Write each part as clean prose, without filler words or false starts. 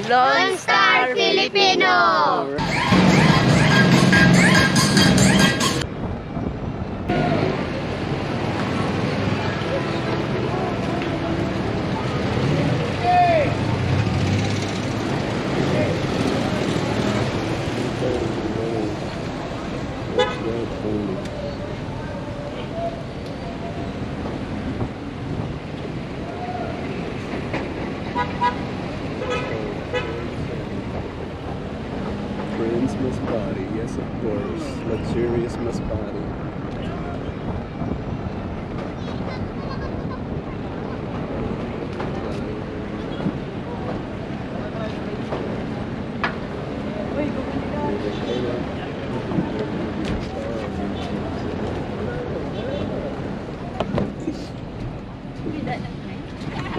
Lone Star Filipino! Prince Masbate, yes of course. Luxurious Masbate.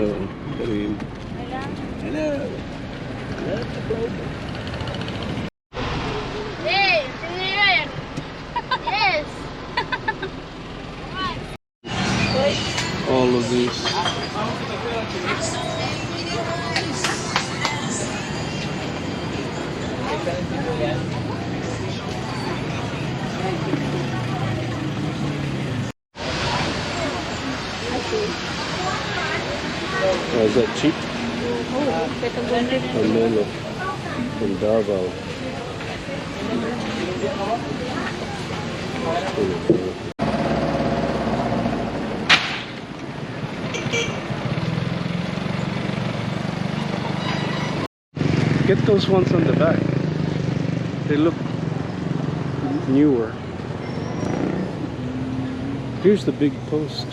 Oh, Karim. Hello. Hey, sinirin! Yes! All of these. Oh, is that cheap? Pomelo from Davao. Get those ones on the back. They look newer. Here's the big post.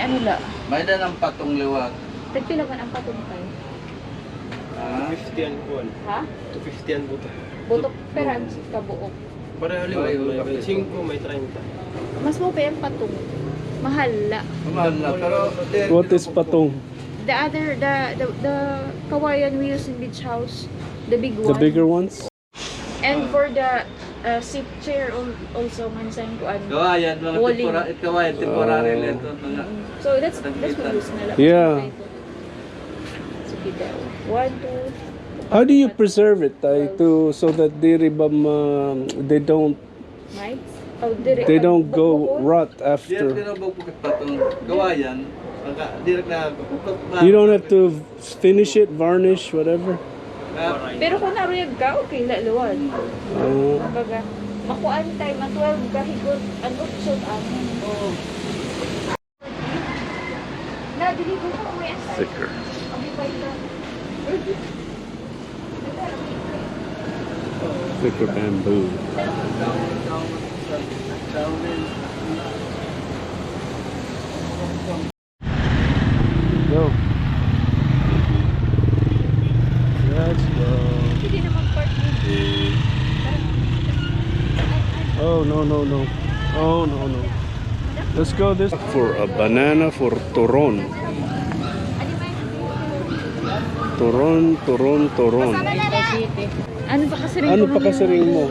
Ano la? May na ng patong liwag. Tagpilagan ang patong kayo. 250 ang kuwan. Ha? 250 ang buto. Butok peran ka buok. Pareho liwag. May 5, may 30. Mas mo pa yung patong. Mahal la. Mahal na, pero... What is patong? The other, the kawayan we use in beach house, the big one. The bigger ones? And for the seat chair also mansan ko ano. Kawayan, mga Walling. kawayan, temporary lang ito. So that's we use na lang. Yeah. Sige daw. 1, 2. How do you preserve it so that they don't Right? Oh, direct. they don't go rot Direct after? na bukit patong kawayan. Direct na... You don't have to finish it, varnish, whatever. Pero kung naruyag ka, okay, laluwan. Baga, makuan tayo, ma-12 kahigot, ano, shot amin. Oo. Na-deliver ko may asay. Thicker. Abi pa ito. Thicker bamboo. Go. Let's go. Hindi na mag-park dito. Oh no. Oh no. Let's go this for a banana for Toron. Toron. Ano pa kasi rin? Ano pa kasi rin mo?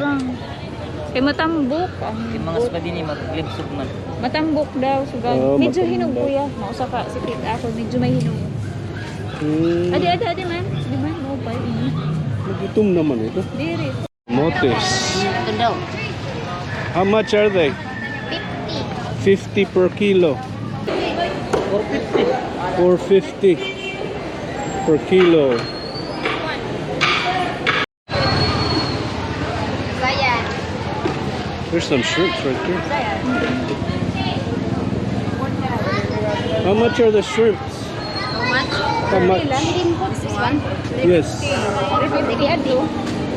Kay matambok. Mga spadini maglibsog man. Matambok daw. Sugan. Oh, Medyo matambok. hinog kuya. Mausa ka. Sikit ako. Medyo may hinog. Adi man. Di man. Mo pa. Nagutom naman ito. Diri. Motes. Ito daw. How much are they? 50 per kilo. 450 per kilo. There's some shrimps right there. How much are the shrimps? How much? This one? Yes. 350 adi.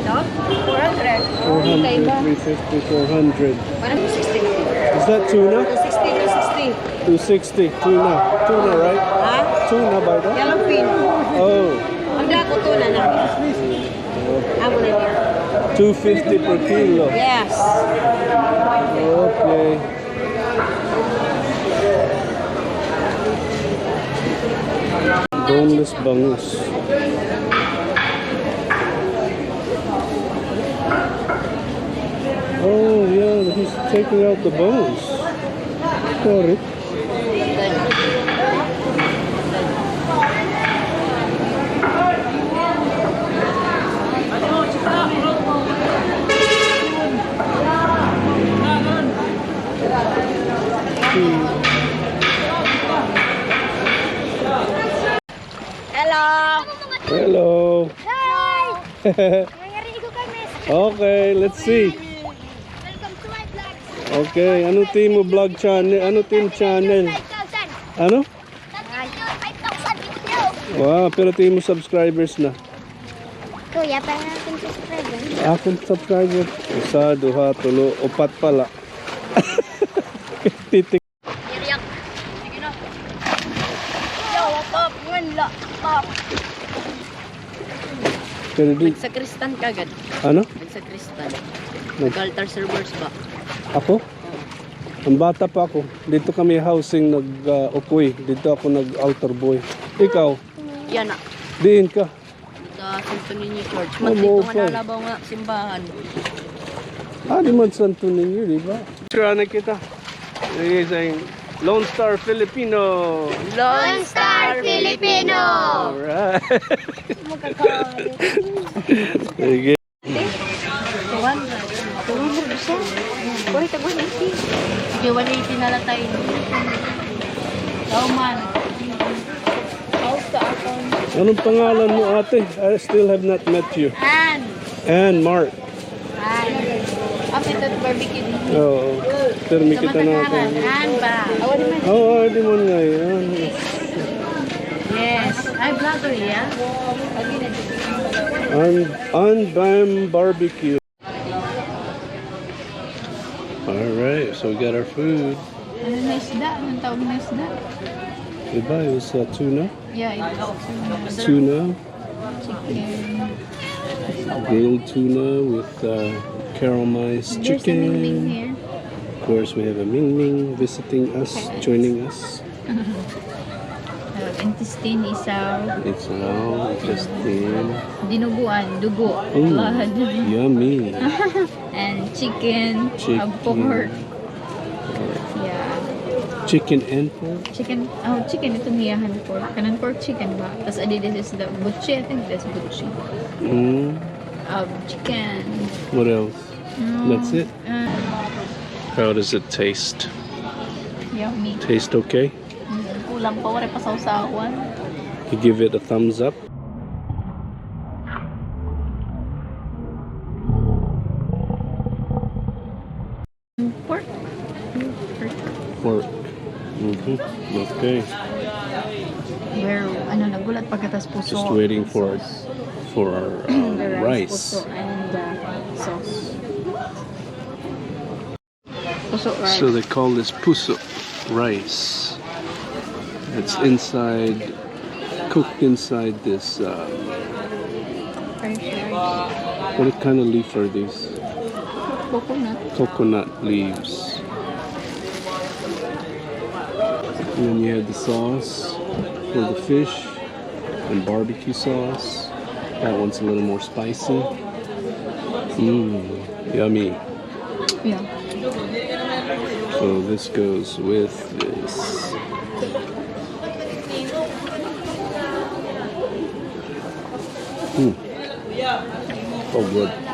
400. 400, 350, 400. 160. Is that tuna? 260. 260. Tuna, right? Ha? Tuna by the Yellowfin. Oh. Ang dako to na na. Amo na niya. 250 per kilo. Yes. Okay. Don't boneless bangus. Oh yeah, he's taking out the bones. Got it. Hello. Hello. Hi. Nangyari ko kami. Okay, let's see. Welcome to my vlog. Okay, ano team mo vlog channel? Ano team channel? 5,000. Ano? 5,000 video. Wow, pero team mo subscribers na. Kuya, para natin subscribe. Akong subscriber. Isa, duha, tulo, upat pala. Titik. Iriyak. Sige na. Yo, pop, wala. Pop. Pero di, Sa Kristan kagad. ano? Sa Kristan. Nag- Altar servers ba? Ako? Ang bata pa ako. Dito kami housing nag-ukoy. Dito ako nag-altar boy. Ikaw? Yan na. Diin ka. Sa Santo Niño Church. Oh, Magdito mo nga pa. nalabaw nga simbahan. Di man santo ninyo, di ba? Sure na kita. He's saying, Lone Star Filipino. Lone Star Filipino. Alright. Sige. Tuwan na. Tuwan mo siya. Kuri ka 180. Sige, 180 na lang tayo. Kauman. Out sa akong. Anong pangalan mo, ate? I still have not met you. And Mark. Hi. Appetite barbecue. Oo. Pero may kita na ako. Han ba? Awan naman. Oo, di mo nga yan. Yes. Ay, vlogger yan. Unbam barbecue. Alright, so we got our food. Ano na isda? Anong tawag na isda? Diba, it was tuna? Yeah, it's Tuna. chicken. Grilled tuna with caramelized There's a Ming Ming chicken. here. Of course, we have a Ming Ming visiting us, joining us. Intestine, isaw. It's now just in. Dinuguan, dugo, Mm, blood. yummy. And chicken, Chicken. pork. Yeah. Chicken and pork. Chicken, oh, chicken itong hiyahan pork. Kanan pork chicken ba? Tapos adi, this is the butchi. I think that's butchi. Mm, Chicken. what else? That's it. Uh, How does it taste? yummy. Taste okay? Kulang pa, wala pa sausawan. You give it a thumbs up. Pork. Pork. Okay. Where, nagulat pagkatas puso. Just waiting for our The rice. puso, and sauce. Puso rice. So they call this puso rice. It's inside, cooked inside this. French rice. What kind of leaf are these? Coconut. Coconut leaves. And then you have the sauce for the fish and barbecue sauce. That one's a little more spicy. Yummy. Yeah. So this goes with this. Oh, good.